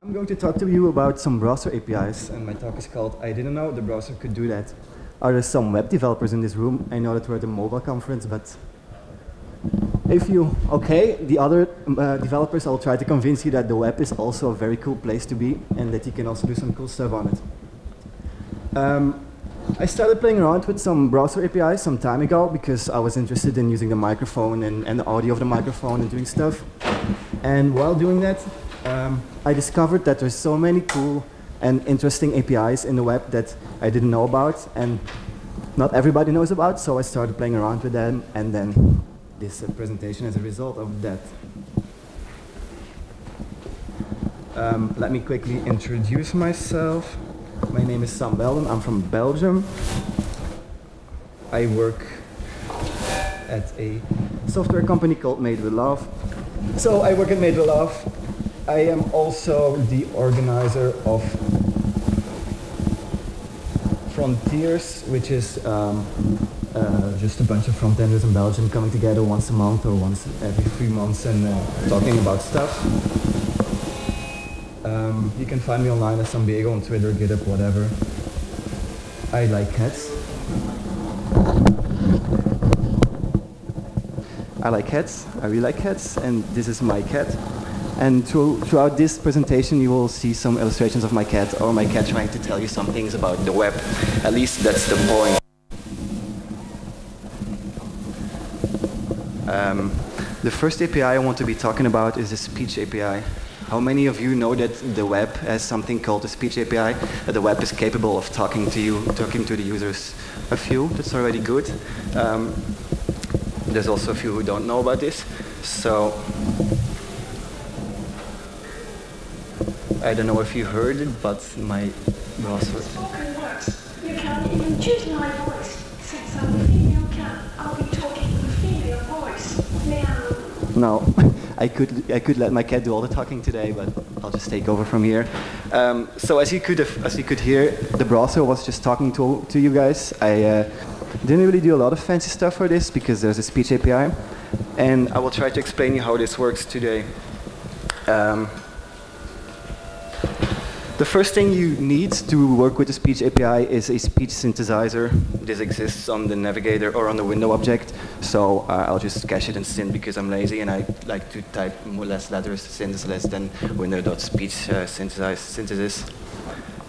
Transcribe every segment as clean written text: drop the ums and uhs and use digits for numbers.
I'm going to talk to you about some browser APIs, and my talk is called I Didn't Know the Browser Could Do That. Are there some web developers in this room? I know that we're at a mobile conference, but if you, okay, the other developers, I'll try to convince you that the web is also a very cool place to be, and that you can also do some cool stuff on it. I started playing around with some browser APIs some time ago because I was interested in using the microphone and the audio of the microphone and doing stuff. And while doing that, I discovered that there's so many cool and interesting APIs in the web that I didn't know about, and not everybody knows about, so I started playing around with them, and then this presentation as a result of that. Let me quickly introduce myself. My name is Bellen. I'm from Belgium. I work at a software company called Made with Love. So I work at Made with Love. I am also the organizer of Frontiers, which is just a bunch of frontenders in Belgium coming together once a month or once every 3 months and talking about stuff. You can find me online as Sambiego on Twitter, GitHub, whatever. I like cats. I like cats. I really like cats, and this is my cat. And throughout this presentation, you will see some illustrations of my cat, or my cat trying to tell you some things about the web. At least that's the point. The first API I want to be talking about is the speech API. How many of you know that the web has something called the speech API? That the web is capable of talking to you, talking to the users? A few, that's already good. There's also a few who don't know about this. So, I don't know if you heard it, but my browser... You can even choose my voice. Since I'm a female cat, I'll be talking in a female voice. Meow. No, I could let my cat do all the talking today, but I'll just take over from here. So as you could hear, the browser was just talking to you guys. I didn't really do a lot of fancy stuff for this because there's a speech API, and I will try to explain you how this works today. The first thing you need to work with the speech API is a speech synthesizer. This exists on the navigator or on the window object, so I'll just cache it in Syn because I'm lazy and I like to type less letters. Syn is less than window.speech synthesis.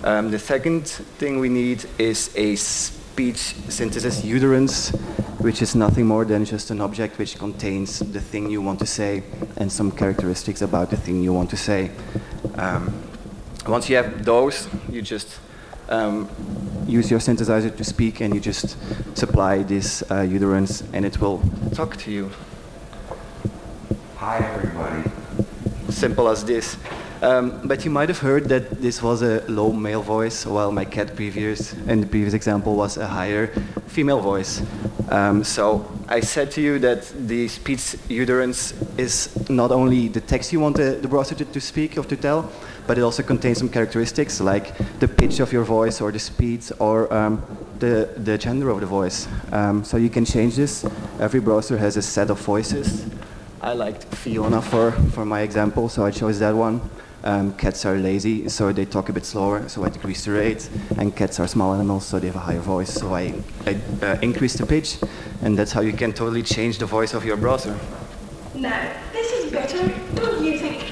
The second thing we need is a speech synthesis utterance, which is nothing more than just an object which contains the thing you want to say and some characteristics about the thing you want to say. Once you have those, you just use your synthesizer to speak, and you just supply this utterance, and it will talk to you. Hi, everybody. Simple as this. But you might have heard that this was a low male voice, while my cat in the previous example was a higher female voice. So I said to you that the speech utterance is not only the text you want the browser to speak or to tell, but it also contains some characteristics like the pitch of your voice or the speed or the gender of the voice. So you can change this. Every browser has a set of voices. I liked Fiona for my example, so I chose that one. Cats are lazy, so they talk a bit slower, so I decrease the rate. And cats are small animals, so they have a higher voice, so I increase the pitch. And that's how you can totally change the voice of your browser. No, this is better, don't you think?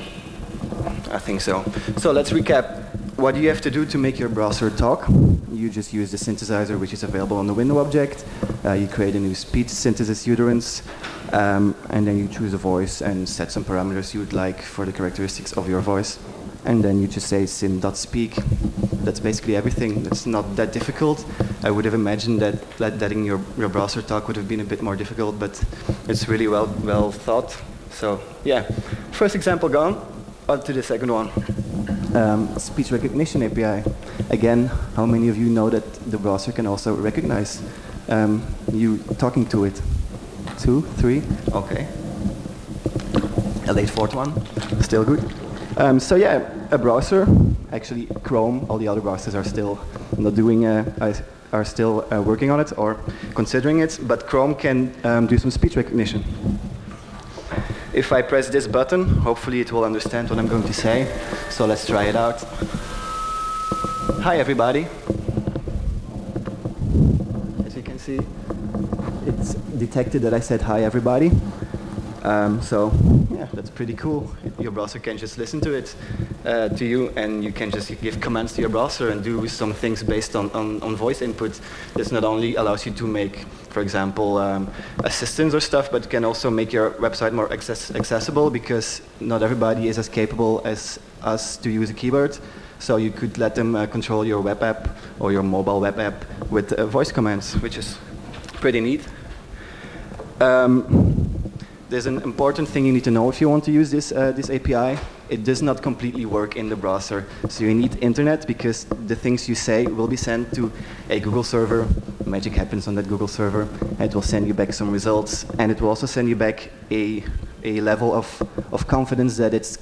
I think so. So let's recap. What do you have to do to make your browser talk? You just use the synthesizer, which is available on the window object. You create a new speech synthesis utterance, and then you choose a voice and set some parameters you would like for the characteristics of your voice. And then you just say syn.speak. That's basically everything. It's not that difficult. I would have imagined that letting your browser talk would have been a bit more difficult, but it's really well thought. So yeah, first example gone. On to the second one. Speech recognition API. Again, how many of you know that the browser can also recognize you talking to it? 2, 3, okay. A late fourth one, still good. So yeah, a browser, actually Chrome, all the other browsers are still not doing, are still working on it or considering it, but Chrome can do some speech recognition. If I press this button, hopefully it will understand what I'm going to say. So let's try it out. Hi, everybody. As you can see, it's detected that I said hi, everybody. So yeah, that's pretty cool. Your browser can just listen to it, to you, and you can just give commands to your browser and do some things based on voice input. This not only allows you to make, for example, assistants or stuff, but can also make your website more accessible, because not everybody is as capable as us to use a keyboard. So you could let them control your web app or your mobile web app with voice commands, which is pretty neat. There's an important thing you need to know if you want to use this API. It does not completely work in the browser. So you need internet, because the things you say will be sent to a Google server. Magic happens on that Google server. It will send you back some results, and it will also send you back a level of confidence that it's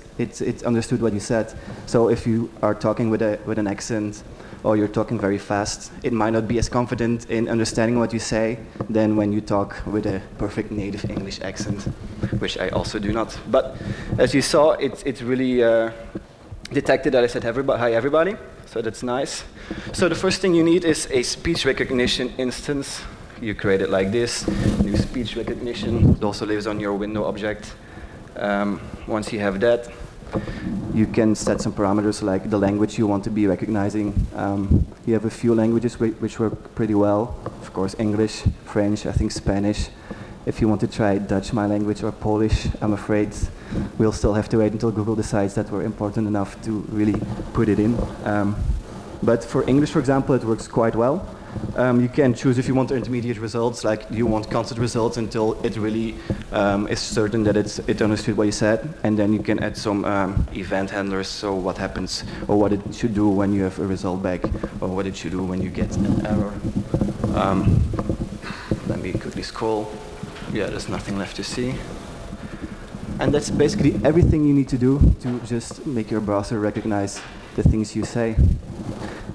understood what you said. So if you are talking with an accent, or you're talking very fast, it might not be as confident in understanding what you say than when you talk with a perfect native English accent, which I also do not. But as you saw, it's really detected that I said hi, everybody. So that's nice. So the first thing you need is a speech recognition instance. You create it like this, new speech recognition. It also lives on your window object. Once you have that, you can set some parameters like the language you want to be recognizing. You have a few languages which work pretty well. Of course, English, French, I think Spanish. If you want to try Dutch, my language, or Polish, I'm afraid we'll still have to wait until Google decides that we're important enough to really put it in. But for English, for example, it works quite well. You can choose if you want intermediate results, like you want constant results until it really is certain that it understood what you said, and then you can add some event handlers, so what happens, or what it should do when you have a result back, or what it should do when you get an error. Let me quickly scroll. Yeah, there's nothing left to see. And that's basically everything you need to do to just make your browser recognize the things you say.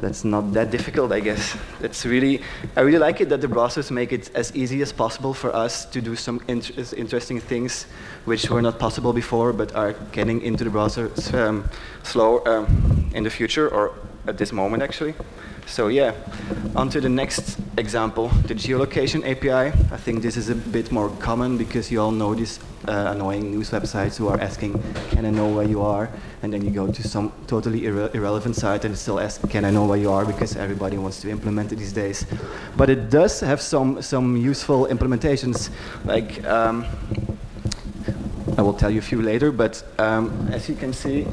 That's not that difficult, I guess. I really like it that the browsers make it as easy as possible for us to do some interesting things which were not possible before, but are getting into the browser slow in the future, or at this moment, actually. So yeah, on to the next example, the Geolocation API. I think this is a bit more common, because you all know these annoying news websites who are asking, can I know where you are? And then you go to some totally irrelevant site and it still asks, can I know where you are? Because everybody wants to implement it these days. But it does have some useful implementations. Like, I will tell you a few later, but as you can see,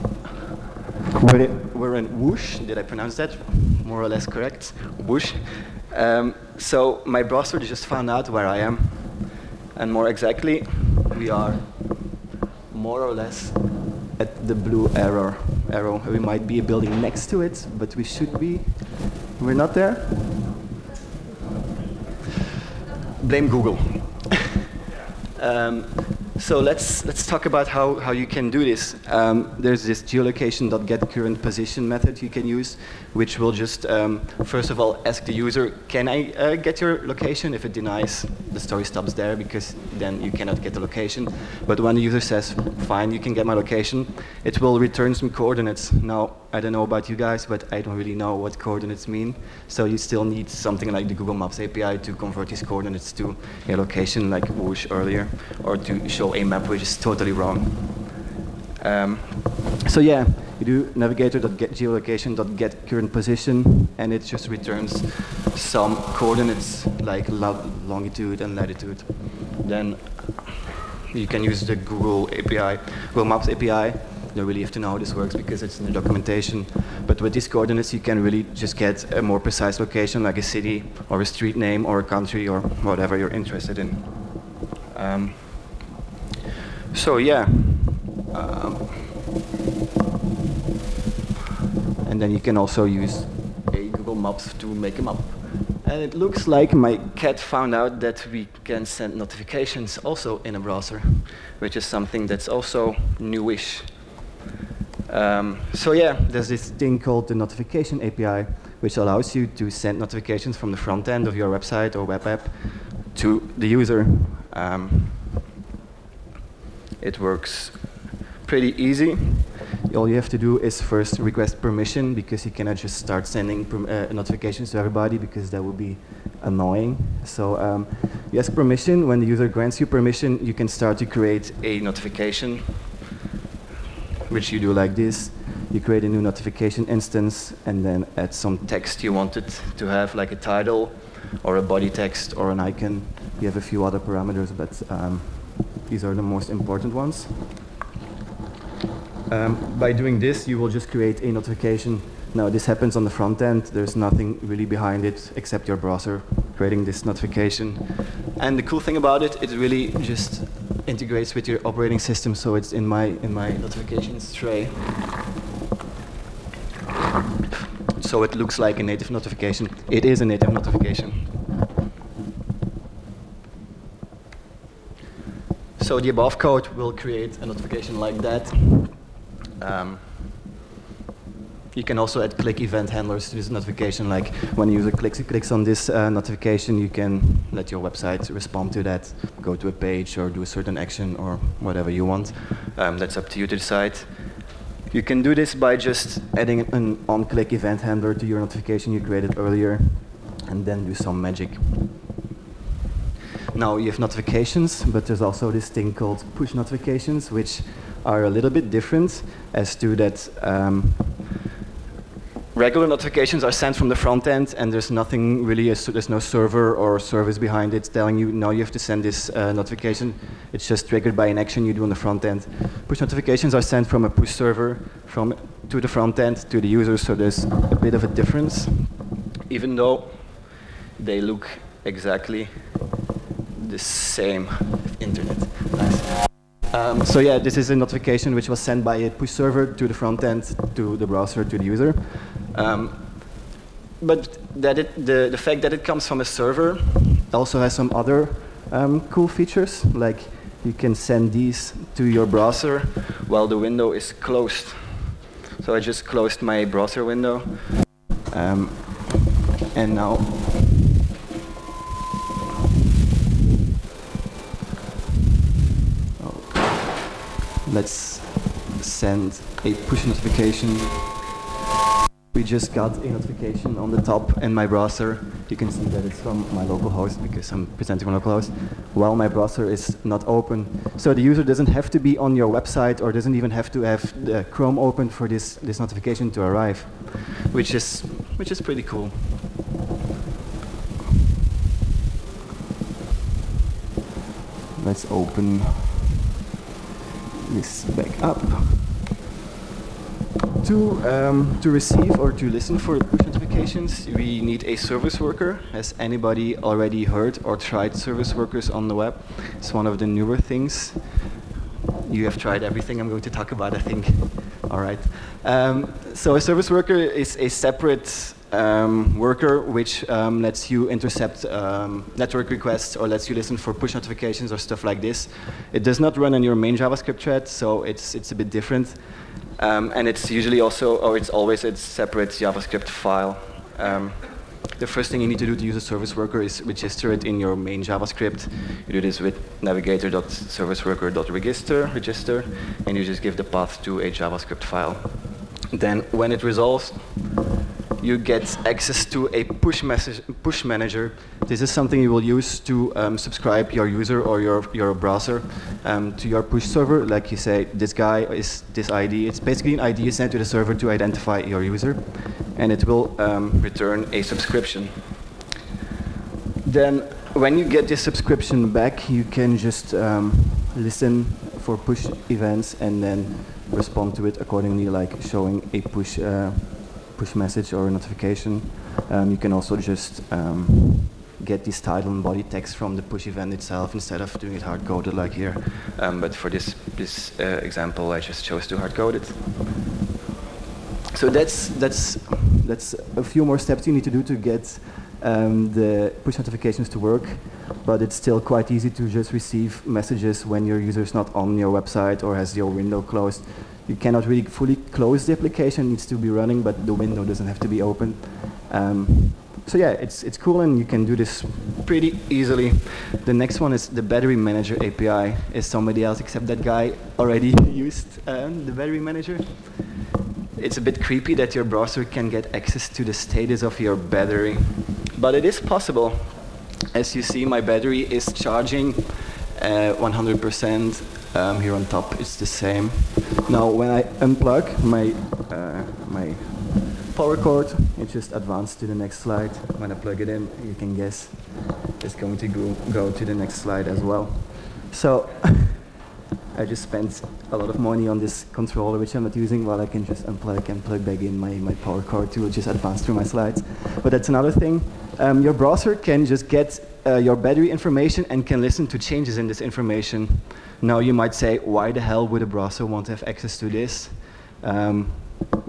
we're in Whoosh. Did I pronounce that more or less correct? Whoosh. So my browser just found out where I am. And more exactly, we are more or less at the blue arrow. We might be a building next to it, but we should be. We're not there? Blame Google. So let's talk about how you can do this. There's this geolocation.getCurrentPosition method you can use, which will just first of all ask the user, can I get your location? If it denies, the story stops there, because then you cannot get the location. But when the user says, fine, you can get my location, it will return some coordinates. Now, I don't know about you guys, but I don't really know what coordinates mean. So you still need something like the Google Maps API to convert these coordinates to a location, like Whoosh earlier, or to show a map which is totally wrong. So yeah, you do navigator.getGeolocation.getCurrentPosition, and it just returns some coordinates like longitude and latitude. Then you can use the Google API, Google Maps API. You don't really have to know how this works because it's in the documentation. But with these coordinates, you can really just get a more precise location, like a city or a street name or a country or whatever you're interested in. So yeah. And then you can also use a Google Maps to make a map. And it looks like my cat found out that we can send notifications also in a browser, which is something that's also newish. So yeah, there's this thing called the Notification API, which allows you to send notifications from the front end of your website or web app to the user. it works pretty easy. All you have to do is first request permission, because you cannot just start sending notifications to everybody, because that would be annoying. So you ask permission. When the user grants you permission, you can start to create a notification, which you do like this. You create a new notification instance and then add some text you want it to have, like a title or a body text or an icon. You have a few other parameters, but these are the most important ones. By doing this, you will just create a notification. Now, this happens on the front end. There's nothing really behind it except your browser creating this notification. And the cool thing about it, it really just integrates with your operating system. So it's in my notifications tray. So it looks like a native notification. It is a native notification. So the above code will create a notification like that. You can also add click event handlers to this notification. Like when a user clicks on this notification, you can let your website respond to that, go to a page or do a certain action or whatever you want. That's up to you to decide. You can do this by just adding an on-click event handler to your notification you created earlier, and then do some magic. Now you have notifications, but there's also this thing called push notifications, which are a little bit different as to that regular notifications are sent from the front end, and there's nothing really, there's no server or service behind it telling you, no, you have to send this notification. It's just triggered by an action you do on the front end. Push notifications are sent from a push server to the front end, to the user, so there's a bit of a difference, even though they look exactly the same with internet. Nice. So yeah, this is a notification which was sent by a push server to the front end, to the browser, to the user. But the fact that it comes from a server also has some other cool features, like you can send these to your browser while the window is closed. So I just closed my browser window, and now let's send a push notification. We just got a notification on the top in my browser. You can see that it's from my local host because I'm presenting on local host, while my browser is not open. So the user doesn't have to be on your website or doesn't even have to have the Chrome open for this notification to arrive, which is pretty cool. Let's open this back up. To receive or to listen for push notifications, we need a service worker. Has anybody already heard or tried service workers on the web? It's one of the newer things. You have tried everything I'm going to talk about, I think. All right. So a service worker is a separate worker which lets you intercept network requests or lets you listen for push notifications or stuff like this. It does not run on your main JavaScript thread, so it's a bit different. And it's usually also, or it's always a separate JavaScript file. The first thing you need to do to use a service worker is register it in your main JavaScript. You do this with navigator.serviceworker.register, and you just give the path to a JavaScript file. Then when it resolves, you get access to a push manager. This is something you will use to subscribe your user or your browser to your push server. Like you say, this guy is this ID. It's basically an ID sent to the server to identify your user, and it will return a subscription. Then when you get this subscription back, you can just listen for push events and then respond to it accordingly, like showing a push message or a notification. You can also just get this title and body text from the push event itself instead of doing it hard-coded like here. But for this example, I just chose to hard-code it. So that's a few more steps you need to do to get the push notifications to work. But it's still quite easy to just receive messages when your user is not on your website or has your window closed. You cannot really fully close the application, it needs to be running, but the window doesn't have to be open. So yeah, it's cool, and you can do this pretty easily. The next one is the Battery Manager API. Is somebody else except that guy already used the Battery Manager? It's a bit creepy that your browser can get access to the status of your battery, but it is possible. As you see, my battery is charging 100%. Here on top, it's the same. Now, when I unplug my power cord, it just advances to the next slide. When I plug it in, you can guess it's going to go to the next slide as well. So I just spent a lot of money on this controller, which I'm not using, while I can just unplug and plug back in my power cord to just advance through my slides. But that's another thing. Your browser can just get your battery information and can listen to changes in this information. Now you might say, why the hell would a browser want to have access to this?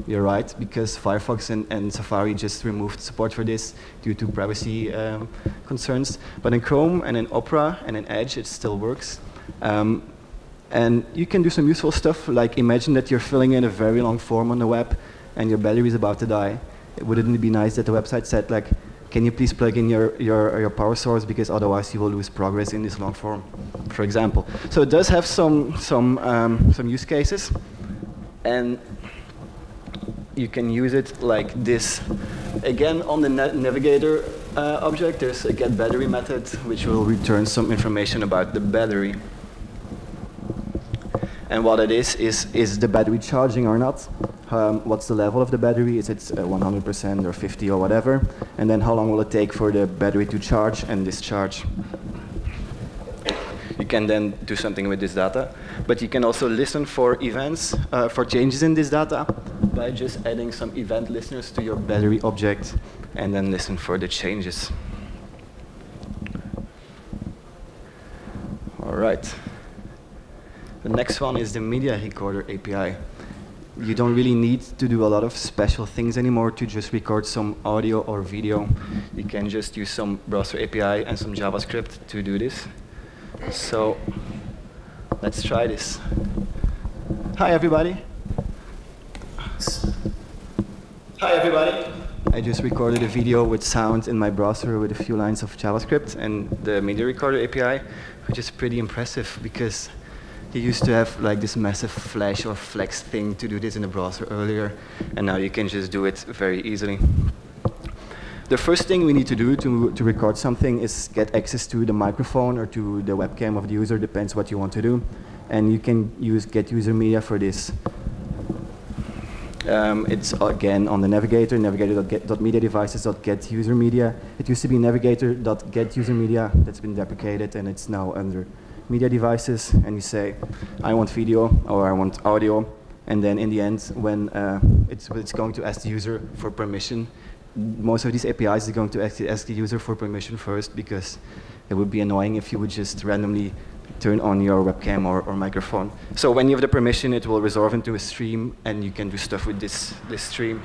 You're right, because Firefox and Safari just removed support for this due to privacy concerns. But in Chrome and in Opera and in Edge, it still works. And you can do some useful stuff, like imagine that you're filling in a very long form on the web and your battery is about to die. Wouldn't it be nice that the website said, like, can you please plug in your power source, because otherwise you will lose progress in this long form, for example. So it does have some use cases, and you can use it like this. Again, on the navigator object, there's a get battery method, which will return some information about the battery. And what it is the battery charging or not? What's the level of the battery? Is it 100% or 50 or whatever? And then how long will it take for the battery to charge and discharge? You can then do something with this data. But you can also listen for events, for changes in this data, by just adding some event listeners to your battery object, and then listen for the changes. All right. The next one is the Media Recorder API. You don't really need to do a lot of special things anymore to just record some audio or video. You can just use some browser API and some JavaScript to do this. So let's try this. Hi, everybody. Hi, everybody. I just recorded a video with sound in my browser with a few lines of JavaScript and the Media Recorder API, which is pretty impressive because you used to have like this massive flash or flex thing to do this in the browser earlier, and now you can just do it very easily. The first thing we need to do to record something is get access to the microphone or to the webcam of the user, depends what you want to do. And you can use getusermedia for this. It's again on the navigator, navigator.mediadevices.getusermedia. It used to be navigator.getusermedia, that's been deprecated, and it's now under media devices, and you say, I want video or I want audio, and then in the end, when it's going to ask the user for permission, most of these APIs are going to ask the user for permission first, because it would be annoying if you would just randomly turn on your webcam or microphone. So when you have the permission, it will resolve into a stream, and you can do stuff with this stream.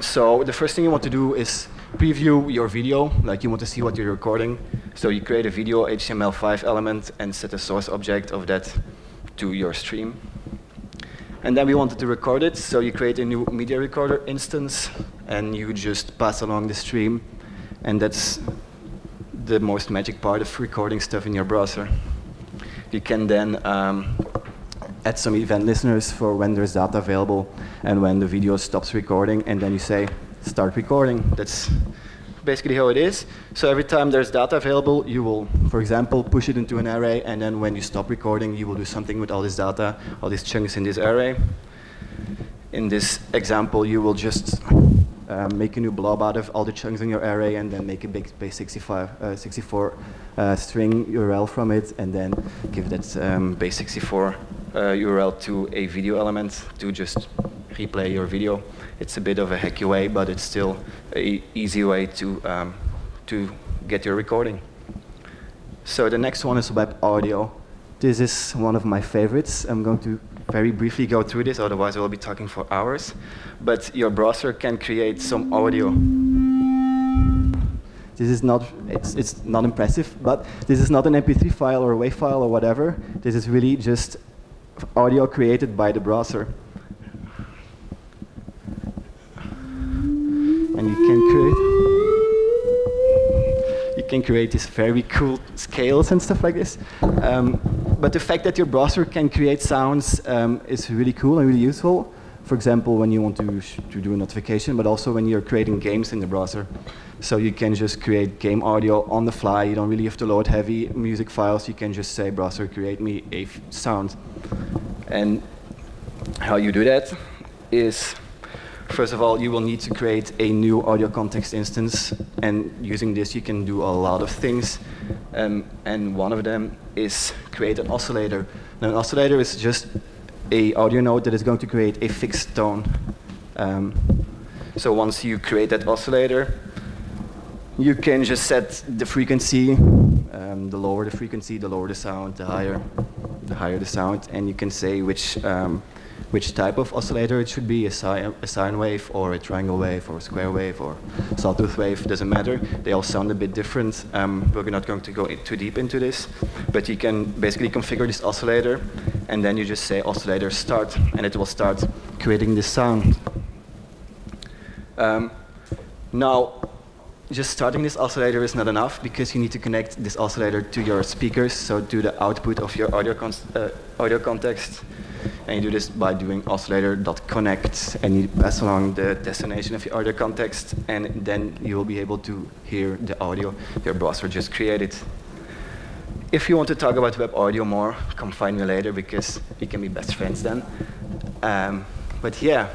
So the first thing you want to do is preview your video, like you want to see what you're recording. So you create a video HTML5 element and set a source object of that to your stream. And then we wanted to record it, so you create a new media recorder instance, and you just pass along the stream. And that's the most magic part of recording stuff in your browser. You can then add some event listeners for when there's data available and when the video stops recording, and then you say, start recording. That's basically how it is. So every time there's data available, you will, for example, push it into an array, and then when you stop recording, you will do something with all this data, all these chunks in this array. In this example, you will just make a new blob out of all the chunks in your array, and then make a big base64 string URL from it, and then give that base64 URL to a video element to just replay your video. It's a bit of a hacky way, but it's still an easy way to get your recording. So the next one is web audio. This is one of my favorites. I'm going to very briefly go through this, otherwise I will be talking for hours. But your browser can create some audio. This is not, it's not impressive, but this is not an MP3 file or a WAV file or whatever. This is really just audio created by the browser. can create these very cool scales and stuff like this. But the fact that your browser can create sounds is really cool and really useful. For example, when you want to do a notification, but also when you're creating games in the browser. So you can just create game audio on the fly. You don't really have to load heavy music files. You can just say, browser, create me a sound. And how you do that is, first of all, you will need to create a new AudioContext instance. And using this, you can do a lot of things. And one of them is create an oscillator. Now, an oscillator is just an audio node that is going to create a fixed tone. So once you create that oscillator, you can just set the frequency. The lower the frequency, the lower the sound, the higher the sound. And you can say which type of oscillator it should be, a sine wave, or a triangle wave, or a square wave, or sawtooth wave, doesn't matter. They all sound a bit different. We're not going to go too deep into this, but you can basically configure this oscillator, and then you just say oscillator start, and it will start creating this sound. Now, just starting this oscillator is not enough, because you need to connect this oscillator to your speakers, so to the output of your audio context. And you do this by doing oscillator.connect, and you pass along the destination of your audio context, and then you will be able to hear the audio your browser just created. If you want to talk about web audio more, come find me later, because we can be best friends then. But yeah.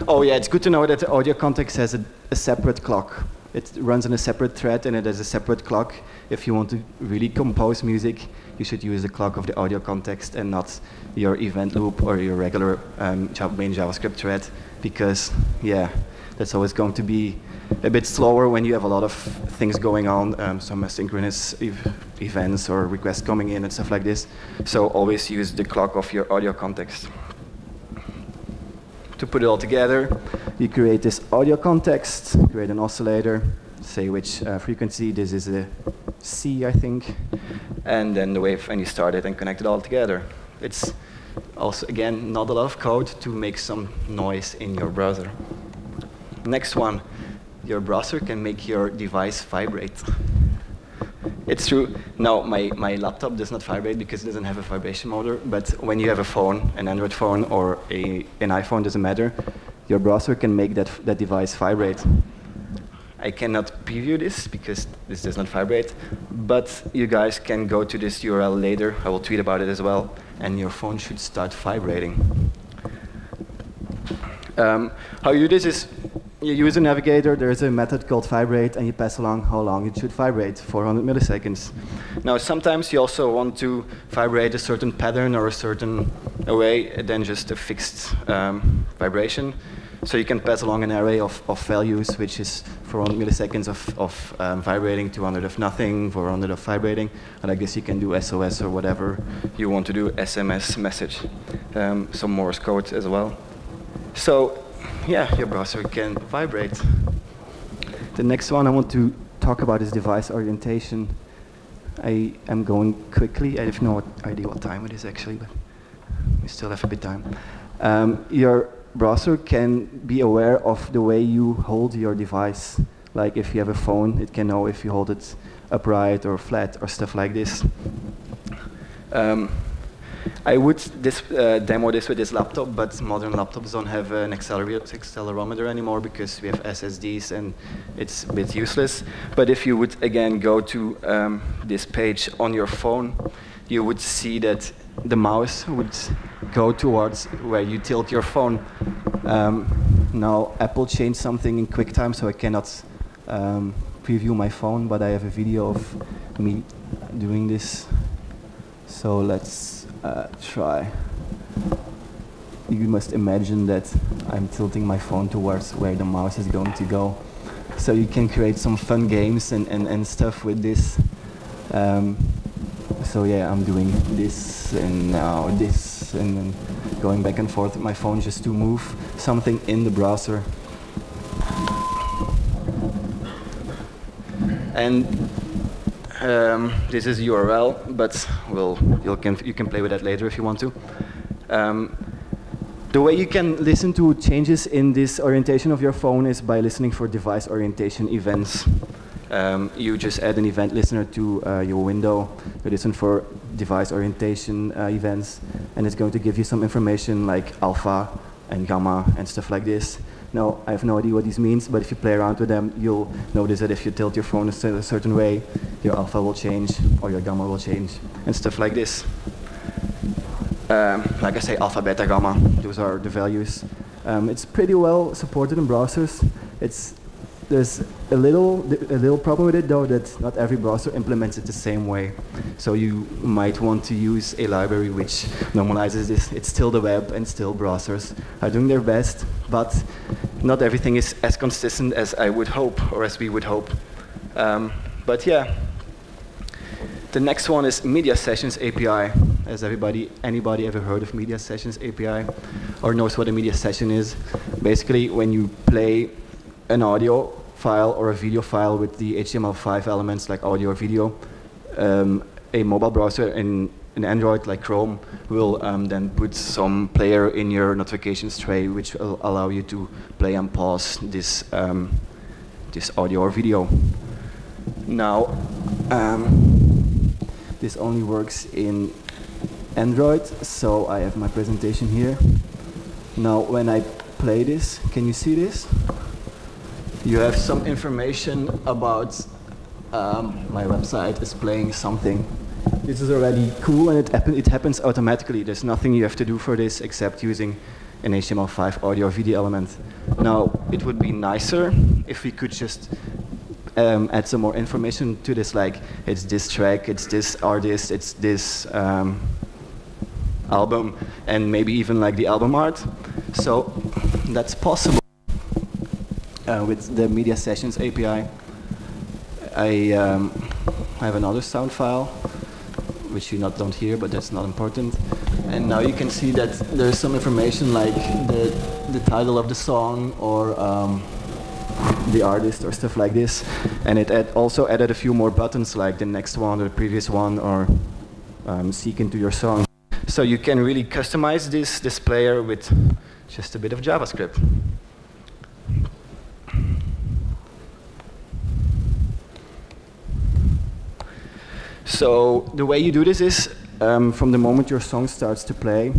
Oh yeah, it's good to know that the audio context has a separate clock. It runs on a separate thread, and it has a separate clock. If you want to really compose music, you should use the clock of the audio context and not your event loop or your regular main JavaScript thread, because, yeah, that's always going to be a bit slower when you have a lot of things going on, some asynchronous events or requests coming in and stuff like this. So always use the clock of your audio context. To put it all together, you create this audio context, create an oscillator, say which frequency. This is a C, I think, and then the wave, and you start it and connect it all together. It's also, again, not a lot of code to make some noise in your browser. Next one, your browser can make your device vibrate. It's true. Now, my laptop does not vibrate because it doesn't have a vibration motor, but when you have a phone, an Android phone or an iPhone, doesn't matter, your browser can make that device vibrate. I cannot preview this because this does not vibrate, but you guys can go to this URL later. I will tweet about it as well, and your phone should start vibrating. How you do this is, you use a navigator, there's a method called vibrate, and you pass along how long it should vibrate, 400 milliseconds. Now, sometimes you also want to vibrate a certain pattern or a certain way than just a fixed vibration. So you can pass along an array of values, which is 400 milliseconds of vibrating, 200 of nothing, 400 of vibrating. And I guess you can do SOS or whatever you want to do, SMS message, some Morse code as well. So, yeah, your browser can vibrate. The next one I want to talk about is device orientation. I am going quickly. I have no idea what time it is actually, but we still have a bit of time. Your browser can be aware of the way you hold your device. Like if you have a phone, it can know if you hold it upright or flat or stuff like this. I would demo this with this laptop, but modern laptops don't have an accelerometer anymore because we have SSDs and it's a bit useless. But if you would again go to this page on your phone, you would see that the mouse would go towards where you tilt your phone. Now Apple changed something in QuickTime, so I cannot preview my phone, but I have a video of me doing this. So let's try. You must imagine that I'm tilting my phone towards where the mouse is going to go. So you can create some fun games and stuff with this. So yeah, I'm doing this and now this, and then going back and forth with my phone just to move something in the browser. And this is URL, but you can play with that later if you want to. The way you can listen to changes in this orientation of your phone is by listening for device orientation events. You just add an event listener to your window. You listen for device orientation events, and it's going to give you some information like alpha and gamma and stuff like this. Now, I have no idea what this means, but if you play around with them, you'll notice that if you tilt your phone a certain way, your alpha will change or your gamma will change and stuff like this. Like I say, alpha, beta, gamma, those are the values. It's pretty well supported in browsers. There's a little problem with it though, that not every browser implements it the same way. So you might want to use a library which normalizes this. It's still the web and still browsers are doing their best, but not everything is as consistent as I would hope, or as we would hope. But yeah, the next one is Media Sessions API. Has anybody ever heard of Media Sessions API or knows what a media session is? Basically, when you play an audio file or a video file with the HTML5 elements like audio or video, a mobile browser in Android like Chrome will then put some player in your notifications tray which will allow you to play and pause this, this audio or video. Now, this only works in Android, so I have my presentation here. Now, when I play this, can you see this? You have some information about my website is playing something. This is already cool, and it happens automatically. There's nothing you have to do for this except using an HTML5 audio or video element. Now, it would be nicer if we could just add some more information to this, like it's this track, it's this artist, it's this album, and maybe even like the album art. So that's possible with the Media Sessions API. I have another sound file, which you don't hear, but that's not important. And now you can see that there's some information like the title of the song or the artist or stuff like this. And it also added a few more buttons like the next one or the previous one or seek into your song. So you can really customize this player with just a bit of JavaScript. So the way you do this is, from the moment your song starts to play,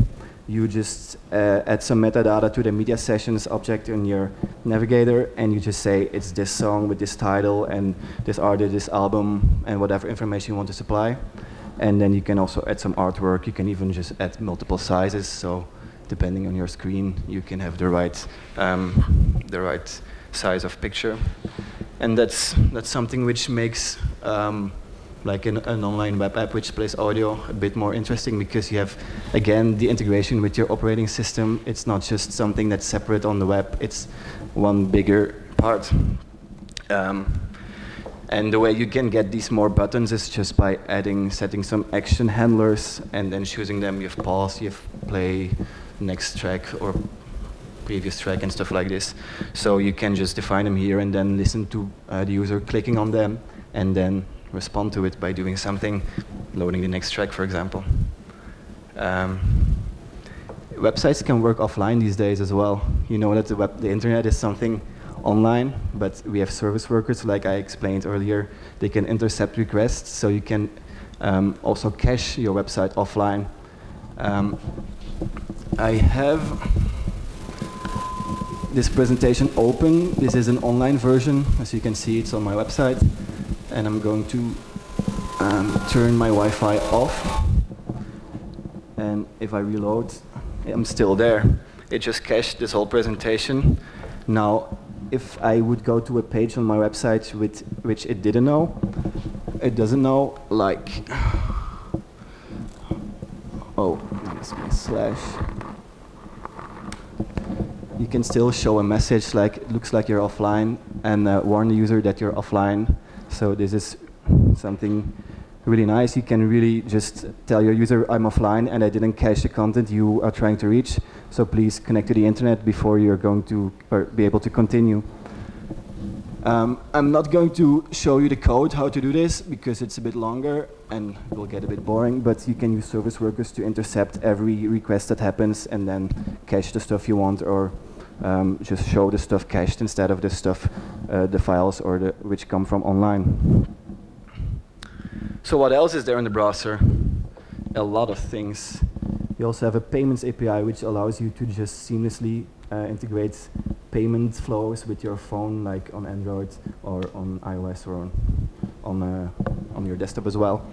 you just add some metadata to the Media Sessions object in your navigator, and you just say it's this song with this title and this artist, this album, and whatever information you want to supply. And then you can also add some artwork. You can even just add multiple sizes. So depending on your screen, you can have the right size of picture. And that's something which makes like an online web app which plays audio a bit more interesting, because you have, again, the integration with your operating system. It's not just something that's separate on the web. It's one bigger part. And the way you can get these more buttons is just by setting some action handlers and then choosing them. You have pause, you have play, next track, or previous track, and stuff like this. So you can just define them here and then listen to the user clicking on them and then respond to it by doing something, loading the next track, for example. Websites can work offline these days as well. You know that the internet is something online, but we have service workers, like I explained earlier. They can intercept requests, so you can also cache your website offline. I have this presentation open. This is an online version. As you can see, it's on my website. And I'm going to turn my Wi-Fi off. And if I reload, I'm still there. It just cached this whole presentation. Now, if I would go to a page on my website with which it doesn't know, like, oh, that's my slash. You can still show a message like, it looks like you're offline, and warn the user that you're offline. So this is something really nice. You can really just tell your user, I'm offline and I didn't cache the content you are trying to reach. So please connect to the internet before you're going to be able to continue. I'm not going to show you the code how to do this because it's a bit longer and it will get a bit boring, but you can use service workers to intercept every request that happens and then cache the stuff you want, or just show the stuff cached instead of the stuff the files or which come from online. So what else is there in the browser? A lot of things. You also have a payments API, which allows you to just seamlessly integrate payment flows with your phone, like on Android or on iOS or on your desktop as well.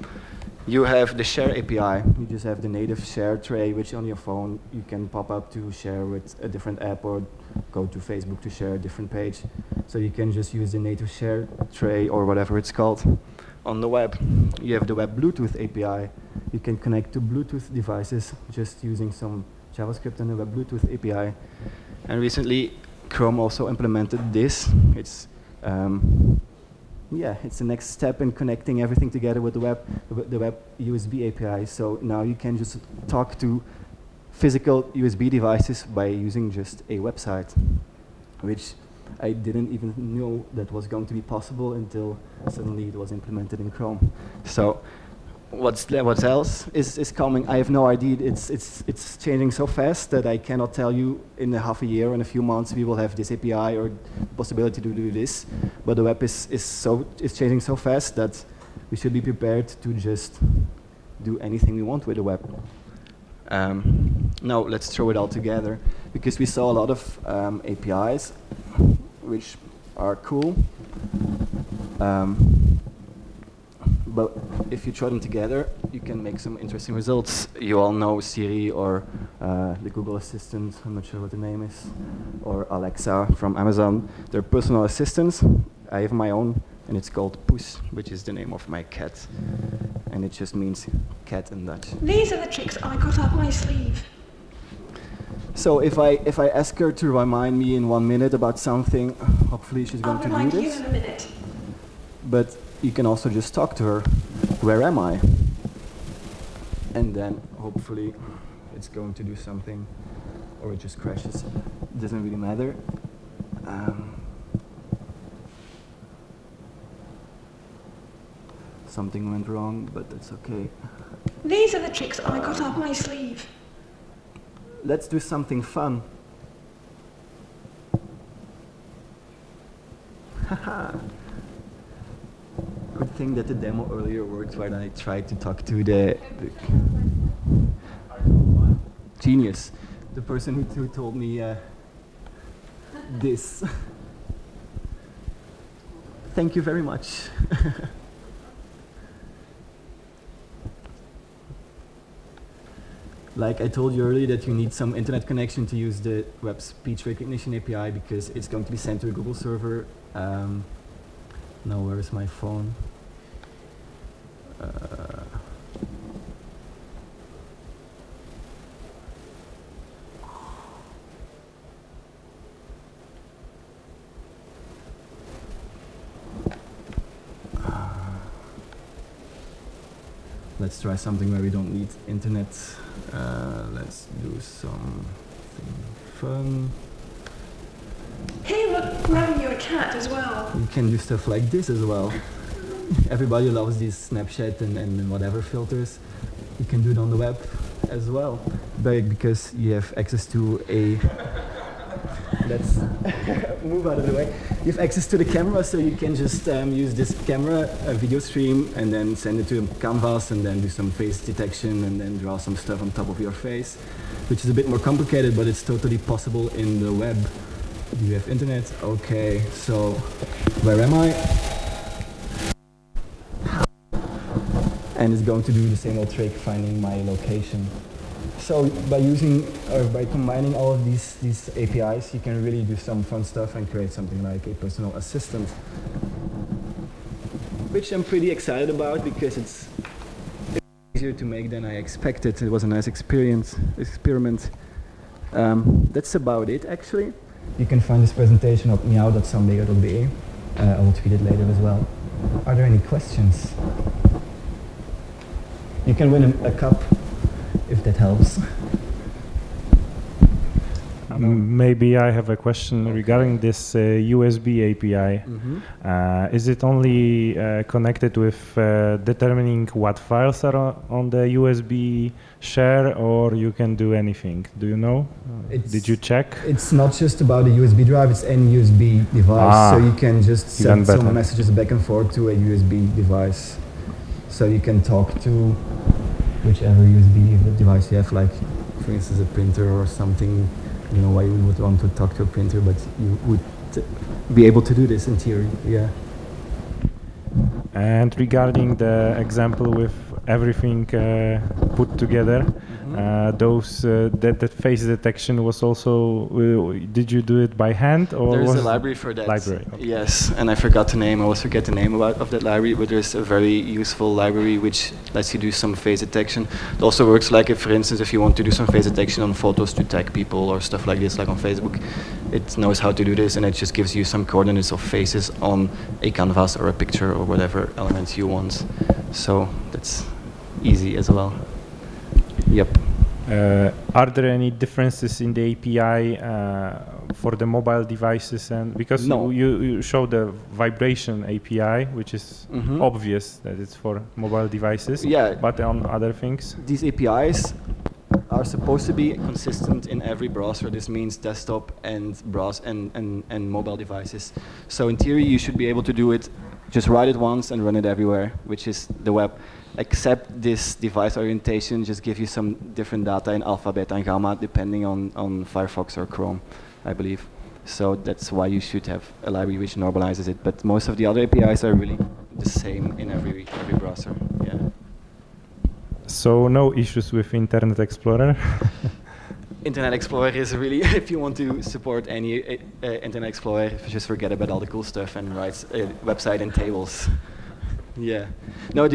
You have the share API. You just have the native share tray, which on your phone you can pop up to share with a different app or go to Facebook to share a different page. So you can just use the native share tray or whatever it's called on the web. You have the web Bluetooth API. You can connect to Bluetooth devices just using some JavaScript and the web Bluetooth API. And recently, Chrome also implemented this. It's it's the next step in connecting everything together with the web USB API. So now you can just talk to physical USB devices by using just a website, which I didn't even know that was going to be possible until suddenly it was implemented in Chrome. So what else is coming? I have no idea. It's changing so fast that I cannot tell you in a half a year or in a few months we will have this API or possibility to do this. But the web is changing so fast that we should be prepared to just do anything we want with the web. Now let's throw it all together, because we saw a lot of APIs which are cool. But if you throw them together, you can make some interesting results. You all know Siri or the Google Assistant, I'm not sure what the name is, or Alexa from Amazon. They're personal assistants. I have my own, and it's called Poes, which is the name of my cat. And it just means cat in Dutch. These are the tricks I got up my sleeve. So if I ask her to remind me in 1 minute about something, hopefully she's going to do this. I'll remind you in a minute. But you can also just talk to her, where am I? And then hopefully it's going to do something, or it just crashes. It doesn't really matter. Something went wrong, but that's okay. These are the tricks I got up my sleeve. Let's do something fun. Haha. Good thing that the demo earlier worked when I tried to talk to the genius, the person who told me this. Thank you very much. Like I told you earlier that you need some internet connection to use the web speech recognition API, because it's going to be sent to a Google server. Now where is my phone? Let's try something where we don't need internet. Let's do something fun. Hey, look, growing your cat as well. You can do stuff like this as well. Everybody loves these Snapchat and whatever filters. You can do it on the web as well, because you have access to a... Let's move out of the way. You have access to the camera, so you can just use this camera, a video stream, and then send it to a canvas, and then do some face detection, and then draw some stuff on top of your face, which is a bit more complicated, but it's totally possible in the web. Do you have internet? Okay, so where am I? And it's going to do the same old trick, finding my location. So by combining all of these APIs, you can really do some fun stuff and create something like a personal assistant, which I'm pretty excited about, because it's easier to make than I expected. It was a nice experiment. That's about it, actually. You can find this presentation at meow.soundmega.be. I will tweet it later as well. Are there any questions? You can win a cup, if that helps. Maybe I have a question regarding this USB API. Is it only connected with determining what files are on the USB share, or you can do anything? Do you know? Did you check? It's not just about a USB drive, it's any USB device. So you can just send some messages back and forth to a USB device. So you can talk to whichever USB device you have, like for instance a printer or something. I don't know why you would want to talk to a printer, but you would be able to do this in theory, yeah. And regarding the example with everything put together, that face detection was also, did you do it by hand, or there's was a library for that? Library, okay. Yes, and I forgot the name. I always forget the name of that library, but there's a very useful library which lets you do some face detection. It also works like if, for instance, if you want to do some face detection on photos to tag people or stuff like this, like on Facebook, it knows how to do this, and it just gives you some coordinates of faces on a canvas or a picture or whatever elements you want. So that's easy as well. Yep. Are there any differences in the API for the mobile devices? And because you show the vibration API, which is obvious that it's for mobile devices. Yeah. But on other things, these APIs are supposed to be consistent in every browser. This means desktop and and mobile devices. So in theory, you should be able to do it. Just write it once and run it everywhere, which is the web. Except this device orientation just gives you some different data in alpha, beta, and gamma, depending on Firefox or Chrome, I believe. So that's why you should have a library which normalizes it. But most of the other APIs are really the same in every browser. Yeah. So no issues with Internet Explorer? Internet Explorer is really, if you want to support any Internet Explorer, just forget about all the cool stuff and write a website and tables. Yeah. No,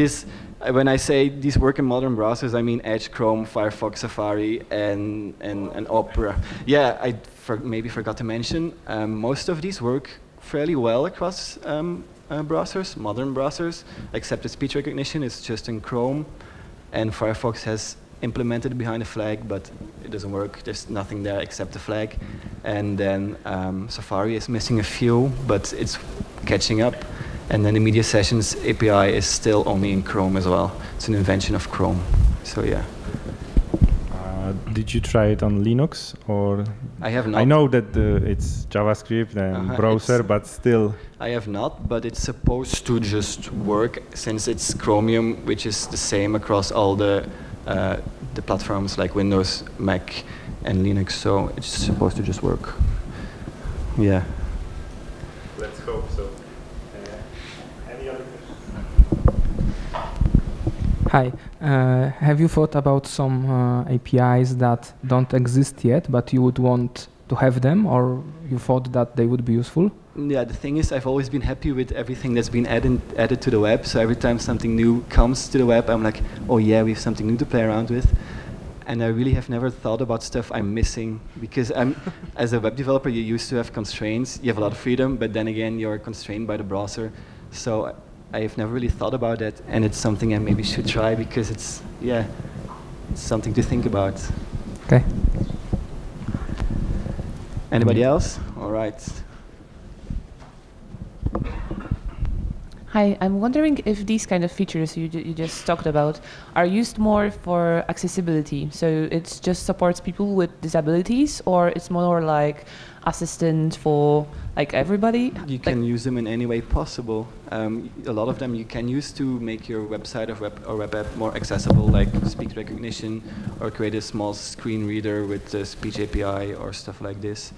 when I say these work in modern browsers, I mean Edge, Chrome, Firefox, Safari, and Opera. Yeah, I maybe forgot to mention, most of these work fairly well across browsers, modern browsers, except the speech recognition is just in Chrome, and Firefox has implemented behind a flag, but it doesn't work. There's nothing there except the flag. And then Safari is missing a few, but it's catching up. And then the Media Sessions API is still only in Chrome as well. It's an invention of Chrome. So yeah. Did you try it on Linux, or? I have not. I know that it's JavaScript and browser, but still. I have not, but it's supposed to just work since it's Chromium, which is the same across all the platforms like Windows, Mac, and Linux. So it's supposed to just work. Yeah. Let's hope so. Hi. Have you thought about some APIs that don't exist yet, but you would want to have them, or you thought that they would be useful? Yeah, the thing is, I've always been happy with everything that's been added to the web. So every time something new comes to the web, I'm like, oh yeah, we have something new to play around with. And I really have never thought about stuff I'm missing, because as a web developer, you used to have constraints. You have a lot of freedom, but then again, you're constrained by the browser. So I've never really thought about that, and it's something I maybe should try, because it's something to think about. Okay. Anybody else? All right. Hi, I'm wondering if these kind of features you just talked about are used more for accessibility. So it just supports people with disabilities, or it's more like assistant for like everybody? You can use them in any way possible. A lot of them you can use to make your website or web app more accessible, like speech recognition, or create a small screen reader with the speech API or stuff like this.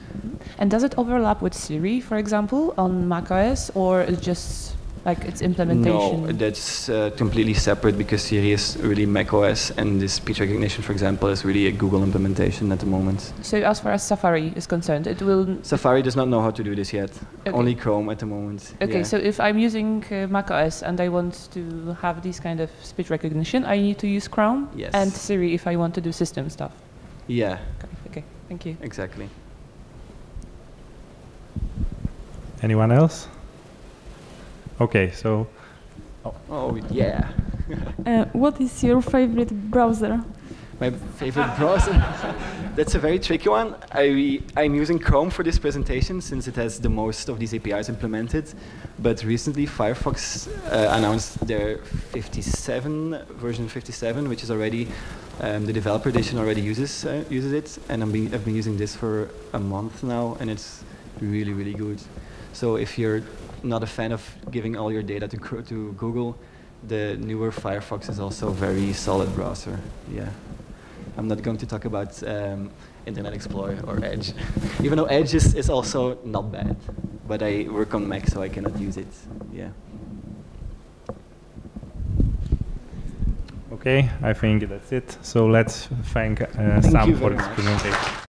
And does it overlap with Siri, for example, on macOS, or is just like its implementation? No, that's completely separate, because Siri is really macOS, and this speech recognition, for example, is really a Google implementation at the moment. So as far as Safari is concerned, it will... Safari does not know how to do this yet. Okay. Only Chrome at the moment. Okay, yeah. so if I'm using macOS and I want to have this kind of speech recognition, I need to use Chrome? Yes. And Siri if I want to do system stuff? Yeah. Okay, thank you. Exactly. Anyone else? Okay, so... Oh yeah. What is your favorite browser? My favorite browser? That's a very tricky one. I'm using Chrome for this presentation since it has the most of these APIs implemented. But recently, Firefox announced their version 57, which is already the developer edition already uses it, and I've been using this for a month now, and it's really, really good. So if you're not a fan of giving all your data to Google, the newer Firefox is also a very solid browser. Yeah. I'm not going to talk about Internet Explorer or Edge, even though Edge is also not bad. But I work on Mac, so I cannot use it. Yeah. Okay, I think that's it. So let's thank Sam for this presentation.